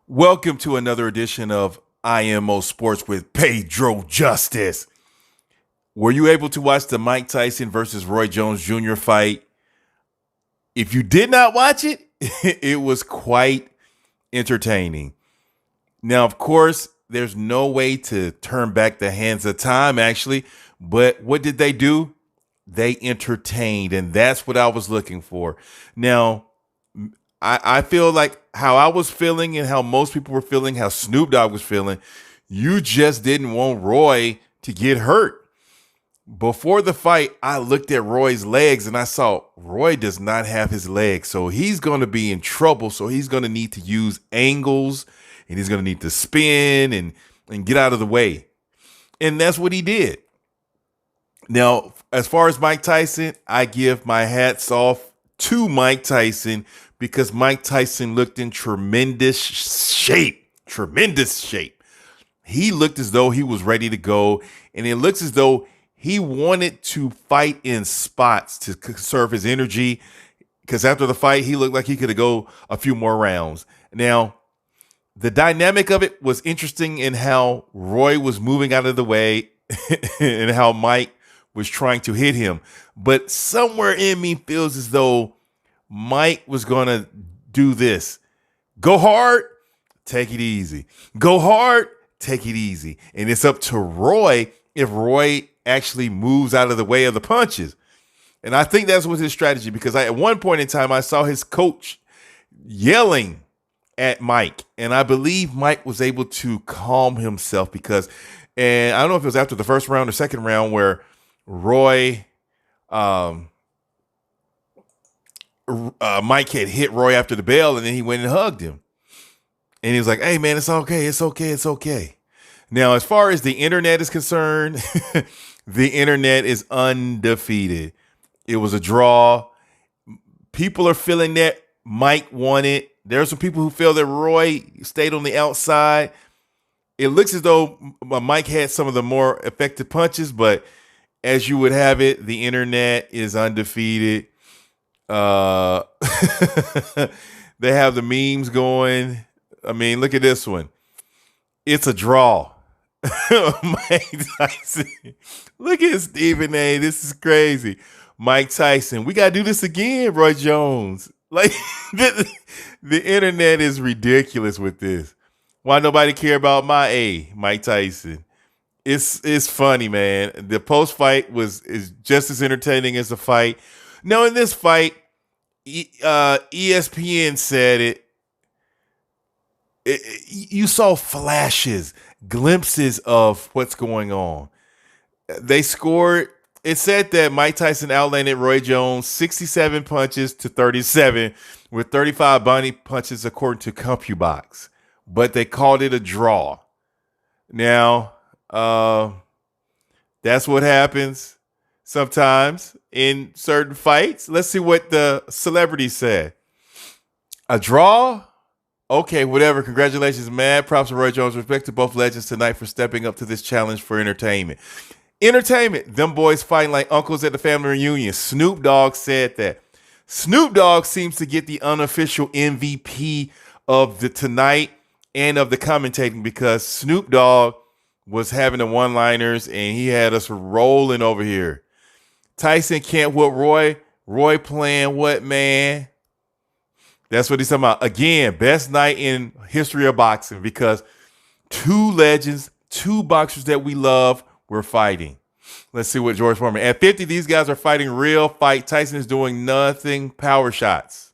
Welcome to another edition of IMO Sports with Pedro Justice. Were you able to watch the Mike Tyson versus Roy Jones Jr. fight? If you did not watch it, it was quite entertaining. Now, of course, there's no way to turn back the hands of time, actually. But what did they do? They entertained, and that's what I was looking for. Now, I feel like how I was feeling and how most people were feeling, how Snoop Dogg was feeling, you just didn't want Roy to get hurt. Before the fight, I looked at Roy's legs and I saw Roy does not have his legs. So he's going to be in trouble. So he's going to need to use angles and he's going to need to spin and get out of the way. And that's what he did. Now, as far as Mike Tyson, I give my hats off to Mike Tyson because Mike Tyson looked in tremendous shape. Tremendous shape. He looked as though he was ready to go, and it looks as though he wanted to fight in spots to conserve his energy because after the fight, he looked like he could go a few more rounds. Now, the dynamic of it was interesting in how Roy was moving out of the way and how Mike was trying to hit him. But somewhere in me feels as though Mike was going to do this. Go hard, take it easy. Go hard, take it easy. And it's up to Roy if Roy actually moves out of the way of the punches. And I think that was his strategy because at one point in time, I saw his coach yelling at Mike. And I believe Mike was able to calm himself because, and I don't know if it was after the first round or second round where Roy, Mike had hit Roy after the bell and then he went and hugged him. And he was like, hey, man, it's okay. It's okay. It's okay. Now, as far as the internet is concerned, the internet is undefeated. It was a draw. People are feeling that Mike won it. There are some people who feel that Roy stayed on the outside. It looks as though Mike had some of the more effective punches, but as you would have it, the internet is undefeated. They have the memes going. I mean, look at this one. It's a draw. Mike Tyson. Look at Stephen A. This is crazy. Mike Tyson. We got to do this again, Roy Jones. Like, the internet is ridiculous with this. Why nobody care about my A, Mike Tyson? It's funny, man. The post fight is just as entertaining as the fight. Now, in this fight, ESPN said you saw flashes, glimpses of what's going on. They scored. It said that Mike Tyson outlanded Roy Jones 67 punches to 37 with 35 body punches according to CompuBox. But they called it a draw. Now, that's what happens sometimes in certain fights. Let's see what the celebrities said. A draw? Okay, whatever. Congratulations, mad props to Roy Jones. Respect to both legends tonight for stepping up to this challenge for entertainment. Entertainment. Them boys fighting like uncles at the family reunion. Snoop Dogg said that. Snoop Dogg seems to get the unofficial MVP of the tonight and of the commentating because Snoop Dogg was having the one-liners and he had us rolling over here. Tyson can't whoop Roy. Roy playing what, man? That's what he's talking about. Again, best night in history of boxing because two legends, two boxers that we love were fighting. Let's see what George Foreman. At 50, these guys are fighting real fight. Tyson is doing nothing power shots.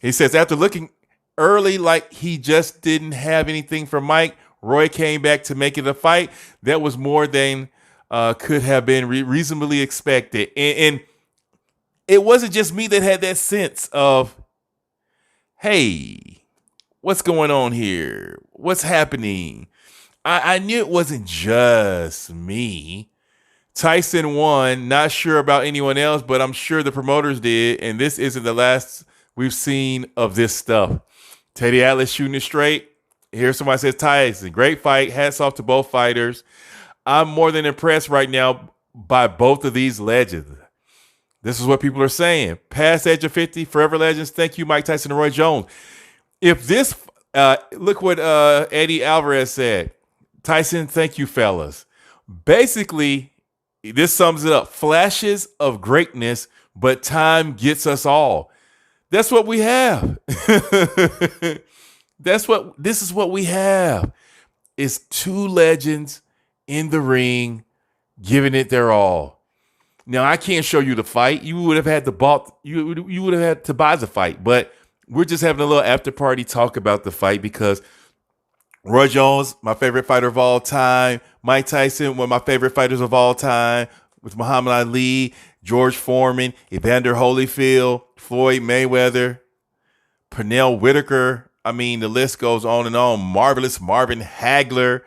He says after looking early like he just didn't have anything for Mike, Roy came back to make it a fight. That was more than could have been reasonably expected. And it wasn't just me that had that sense of, hey, what's going on here? What's happening? I knew it wasn't just me. Tyson won. Not sure about anyone else, but I'm sure the promoters did. And this isn't the last we've seen of this stuff. Teddy Atlas shooting it straight. Here's somebody says Tyson, great fight. Hats off to both fighters. I'm more than impressed right now by both of these legends. This is what people are saying. Past age of 50, forever legends. Thank you, Mike Tyson and Roy Jones. If this Look what Eddie Alvarez said. Tyson, thank you, fellas. Basically, this sums it up. Flashes of greatness, but time gets us all. That's what we have. This is what we have. It's two legends in the ring giving it their all. Now I can't show you the fight. You would have had to you would have had to buy the fight, but we're just having a little after party talk about the fight because Roy Jones, my favorite fighter of all time, Mike Tyson, one of my favorite fighters of all time, with Muhammad Ali, George Foreman, Evander Holyfield, Floyd Mayweather, Pernell Whitaker. I mean, the list goes on and on. Marvelous Marvin Hagler.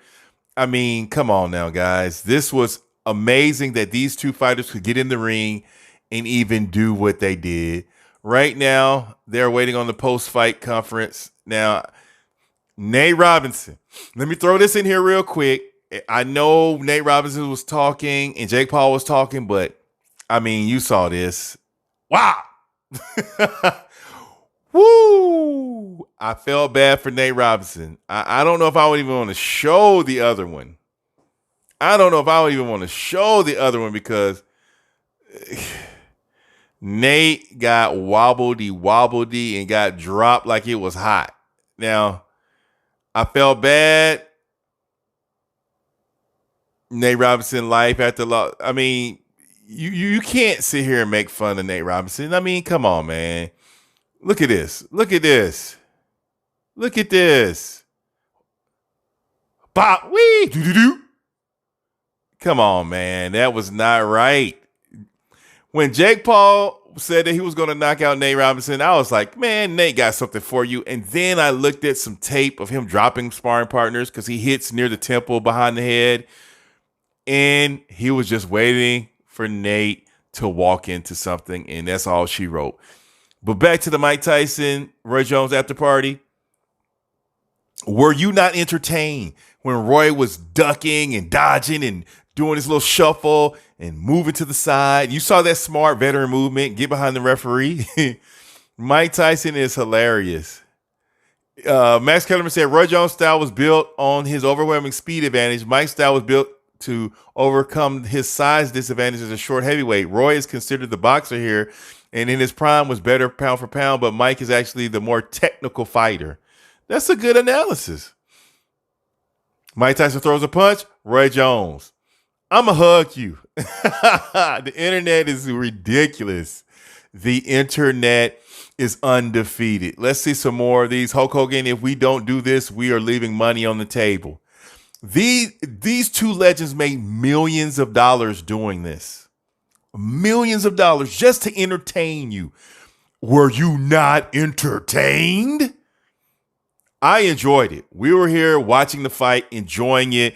I mean, come on now, guys. This was amazing that these two fighters could get in the ring and even do what they did. Right now, they're waiting on the post-fight conference. Now, Nate Robinson. Let me throw this in here real quick. I know Nate Robinson was talking and Jake Paul was talking, but I mean, you saw this. Wow. Woo! I felt bad for Nate Robinson. I don't know if I would even want to show the other one. Because Nate got wobbledy and got dropped like it was hot. Now, I felt bad. Nate Robinson life after loss. I mean, you can't sit here and make fun of Nate Robinson. I mean, come on, man. Look at this. Bop, wee, doo-doo-doo. Come on, man. That was not right. When Jake Paul said that he was going to knock out Nate Robinson, I was like, man, Nate got something for you. And then I looked at some tape of him dropping sparring partners because he hits near the temple behind the head. And he was just waiting for Nate to walk into something. And that's all she wrote. But back to the Mike Tyson, Roy Jones after party. Were you not entertained when Roy was ducking and dodging and doing his little shuffle and moving to the side? You saw that smart veteran movement, get behind the referee. Mike Tyson is hilarious. Max Kellerman said Roy Jones' style was built on his overwhelming speed advantage. Mike's style was built to overcome his size disadvantage as a short heavyweight. Roy is considered the boxer here, and in his prime was better pound for pound, but Mike is actually the more technical fighter. That's a good analysis. Mike Tyson throws a punch, Roy Jones. I'ma hug you. The internet is ridiculous. The internet is undefeated. Let's see some more of these. Hulk Hogan, if we don't do this, we are leaving money on the table. These two legends made millions of dollars doing this. Millions of dollars just to entertain you. Were you not entertained? I enjoyed it. We were here watching the fight, enjoying it,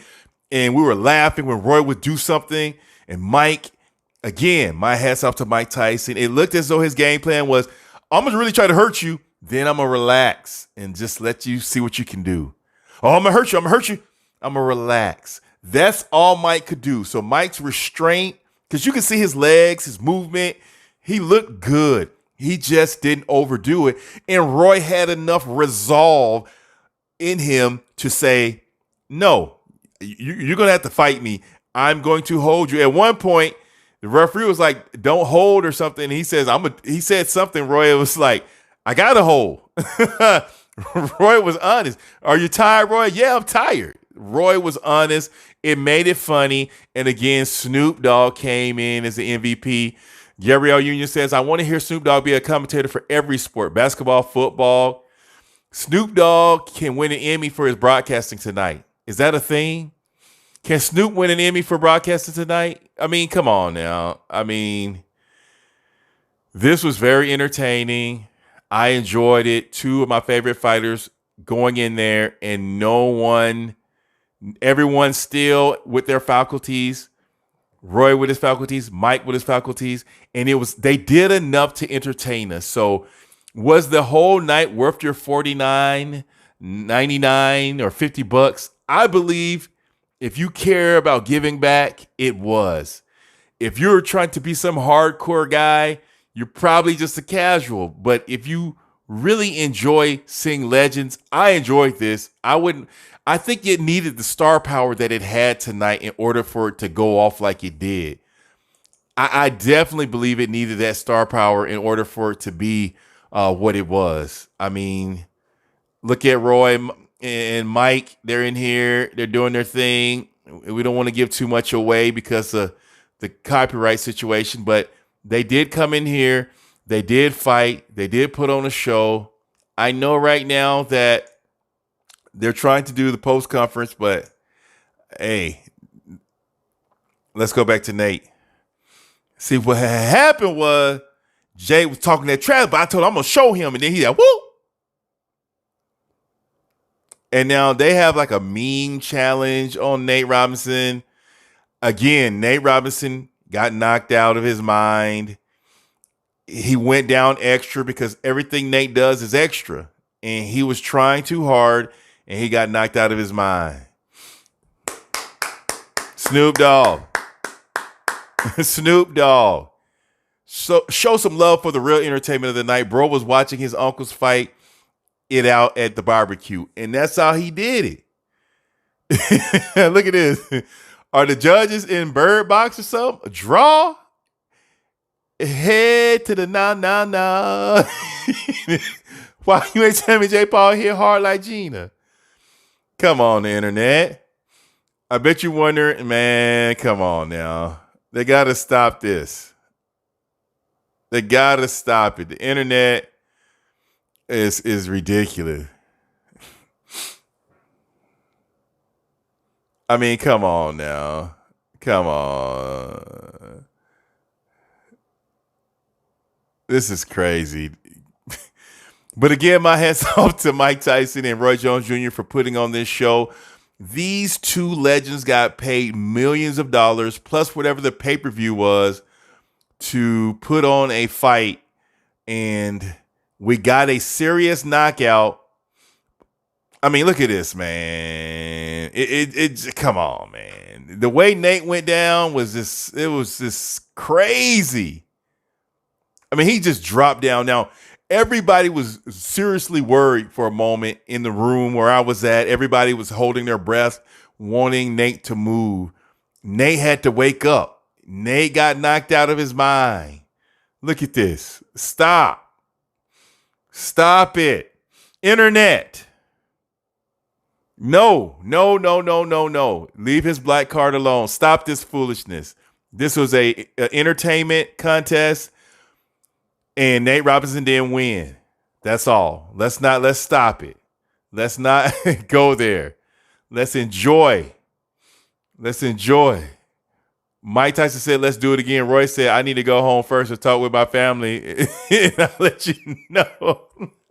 and we were laughing when Roy would do something. And Mike, again, my hats off to Mike Tyson. It looked as though his game plan was, I'm going to really try to hurt you, then I'm going to relax and just let you see what you can do. Oh, I'm going to hurt you. I'm going to relax. That's all Mike could do. So Mike's restraint, because you can see his legs, his movement, he looked good. He just didn't overdo it. And Roy had enough resolve in him to say, no, you're going to have to fight me. I'm going to hold you. At one point, the referee was like, don't hold or something. And he said something. Roy was like, I got to hold. Roy was honest. Are you tired, Roy? Yeah, I'm tired. Roy was honest. It made it funny. And again, Snoop Dogg came in as the MVP. Gabrielle Union says, I want to hear Snoop Dogg be a commentator for every sport, basketball, football. Snoop Dogg can win an Emmy for his broadcasting tonight. Is that a thing? Can Snoop win an Emmy for broadcasting tonight? I mean, come on now. I mean, this was very entertaining. I enjoyed it. Two of my favorite fighters going in there, and everyone still with their faculties. Roy with his faculties, Mike with his faculties, and they did enough to entertain us. So was the whole night worth your $49.99 or $50? I believe if you care about giving back, it was. If you're trying to be some hardcore guy, you're probably just a casual. But if you really enjoy seeing legends. I enjoyed this. I think it needed the star power that it had tonight in order for it to go off like it did. I definitely believe it needed that star power in order for it to be what it was. I mean, look at Roy and Mike. They're in here. They're doing their thing. We don't want to give too much away because of the copyright situation, but they did come in here. They did fight. They did put on a show. I know right now that they're trying to do the post conference, but hey, let's go back to Nate. See, what happened was Jay was talking that trash, but I told him I'm going to show him. And then he said, whoop. And now they have like a meme challenge on Nate Robinson. Again, Nate Robinson got knocked out of his mind. He went down extra because everything Nate does is extra. And he was trying too hard, and he got knocked out of his mind. Snoop Dogg. Snoop Dogg. So show some love for the real entertainment of the night. Bro was watching his uncles fight it out at the barbecue, and that's how he did it. Look at this. Are the judges in Bird Box or something? A draw? Head to the nah. Why you ain't telling me J. Paul hit hard like Gina? Come on, the internet. I bet you wonder, man, come on now. They got to stop this. They got to stop it. The internet is ridiculous. I mean, come on now. Come on. This is crazy. But again, my hats off to Mike Tyson and Roy Jones Jr. for putting on this show. These two legends got paid millions of dollars plus whatever the pay-per-view was to put on a fight, and we got a serious knockout. I mean, look at this, man. It come on, man. The way Nate went down was just crazy. I mean, he just dropped down. Now, everybody was seriously worried for a moment in the room where I was at. Everybody was holding their breath, wanting Nate to move. Nate had to wake up. Nate got knocked out of his mind. Look at this. Stop. Stop it. Internet. No. Leave his black card alone. Stop this foolishness. This was a entertainment contest, and Nate Robinson didn't win. That's all. Let's stop it. Let's not go there. Let's enjoy. Mike Tyson said, let's do it again. Roy said, I need to go home first to talk with my family. And I'll let you know.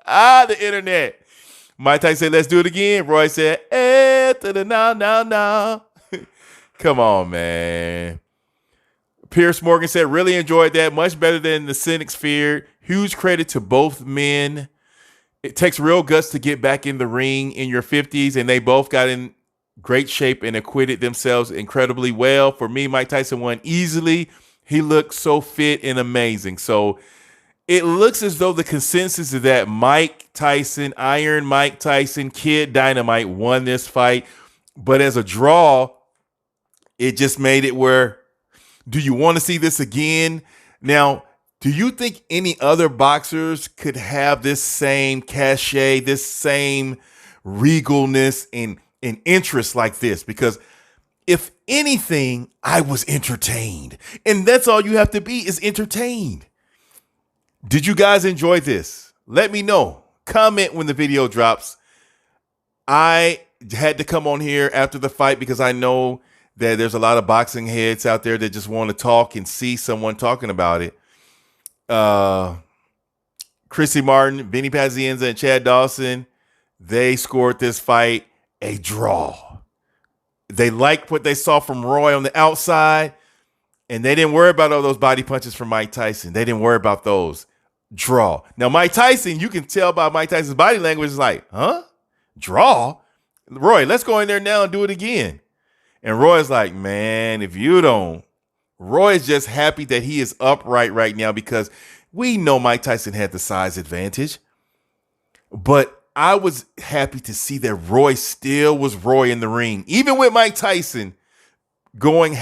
The internet. Mike Tyson said, let's do it again. Roy said, no. Come on, man. Pierce Morgan said, really enjoyed that. Much better than the cynics feared. Huge credit to both men. It takes real guts to get back in the ring in your 50s, and they both got in great shape and acquitted themselves incredibly well. For me, Mike Tyson won easily. He looked so fit and amazing. So it looks as though the consensus is that Mike Tyson, Iron Mike Tyson, Kid Dynamite won this fight. But as a draw, it just made it where, do you want to see this again? Now, do you think any other boxers could have this same cachet, this same regalness and interest like this? Because if anything, I was entertained. And that's all you have to be, is entertained. Did you guys enjoy this? Let me know. Comment when the video drops. I had to come on here after the fight because I know that there's a lot of boxing heads out there that just want to talk and see someone talking about it. Chrissy Martin, Vinny Pazienza, and Chad Dawson, they scored this fight a draw. They liked what they saw from Roy on the outside, and they didn't worry about all those body punches from Mike Tyson. They didn't worry about those. Draw. Now, Mike Tyson, you can tell by Mike Tyson's body language, is like, huh? Draw? Roy, let's go in there now and do it again. And Roy's like, man, if you don't. Roy is just happy that he is upright right now because we know Mike Tyson had the size advantage. But I was happy to see that Roy still was Roy in the ring, even with Mike Tyson going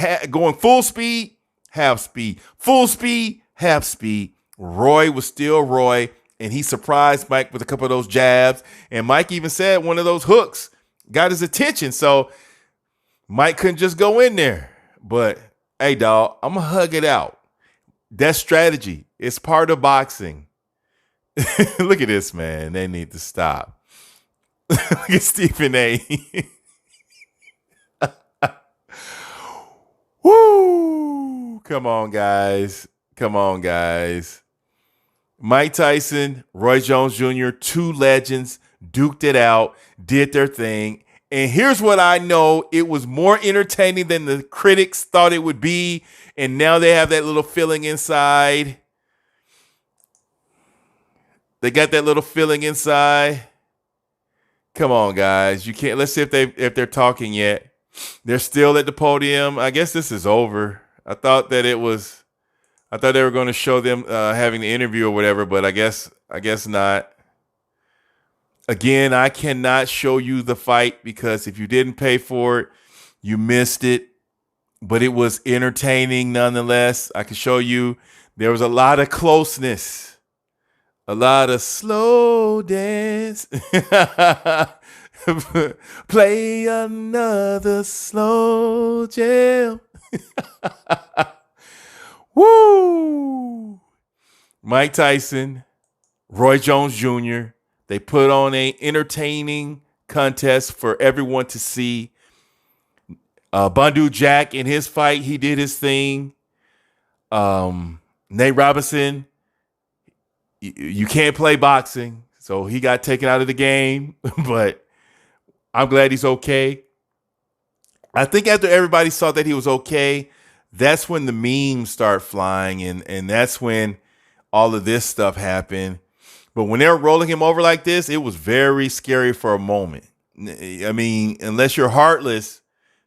full speed, half speed, full speed, half speed. Roy was still Roy, and he surprised Mike with a couple of those jabs. And Mike even said one of those hooks got his attention. So Mike couldn't just go in there. But hey, dog, I'm gonna hug it out. That's strategy. It's part of boxing. Look at this, man. They need to stop. Look at Stephen A. Woo! Come on, guys. Come on, guys. Mike Tyson, Roy Jones Jr., two legends, duked it out, did their thing. And here's what I know. It was more entertaining than the critics thought it would be. And now they have that little feeling inside. They got that little feeling inside. Come on, guys. You can't. Let's see if they're talking yet. They're still at the podium. I guess this is over. I thought they were going to show them having the interview or whatever, but I guess not. Again, I cannot show you the fight because if you didn't pay for it, you missed it. But it was entertaining nonetheless. I can show you there was a lot of closeness, a lot of slow dance. Play another slow jam. Woo! Mike Tyson, Roy Jones Jr., they put on an entertaining contest for everyone to see. Bundu Jack in his fight, he did his thing. Nate Robinson, you can't play boxing, so he got taken out of the game, but I'm glad he's okay. I think after everybody saw that he was okay, that's when the memes start flying, and that's when all of this stuff happened. But when they were rolling him over like this, it was very scary for a moment. I mean, unless you're heartless,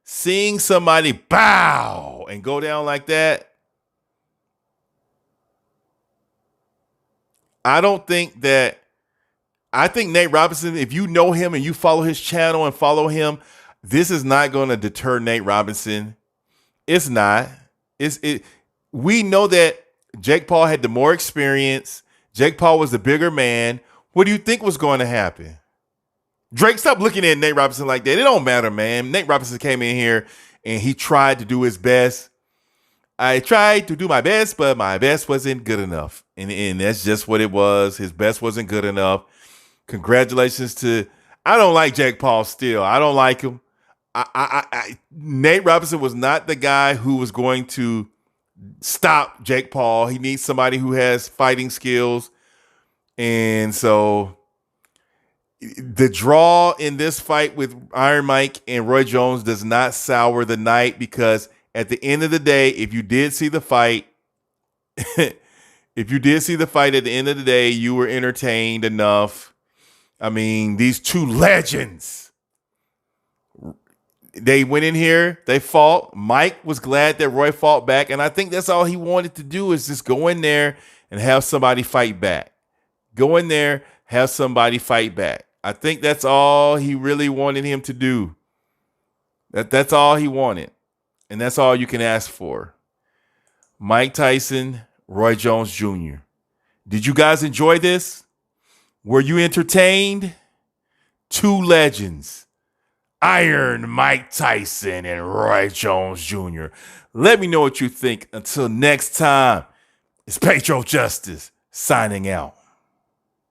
seeing somebody bow and go down like that, I think Nate Robinson, if you know him and you follow his channel and follow him, this is not going to deter Nate Robinson. It's not. We know that Jake Paul had the more experience. Jake Paul was the bigger man. What do you think was going to happen? Drake, stop looking at Nate Robinson like that. It don't matter, man. Nate Robinson came in here and he tried to do his best. I tried to do my best, but my best wasn't good enough. And that's just what it was. His best wasn't good enough. Congratulations to, I don't like Jake Paul still. I don't like him. Nate Robinson was not the guy who was going to stop Jake Paul. He needs somebody who has fighting skills. And so the draw in this fight with Iron Mike and Roy Jones does not sour the night, because at the end of the day, if you did see the fight, at the end of the day, you were entertained enough. I mean, these two legends, they went in here, they fought. Mike was glad that Roy fought back, and I think that's all he wanted to do, is just go in there and have somebody fight back. Go in there, have somebody fight back. I think that's all he really wanted him to do. That's all he wanted, and that's all you can ask for. Mike Tyson, Roy Jones Jr. Did you guys enjoy this? Were you entertained? Two legends. Iron Mike Tyson and Roy Jones Jr. Let me know what you think. Until next time, it's Pedro Justice signing out.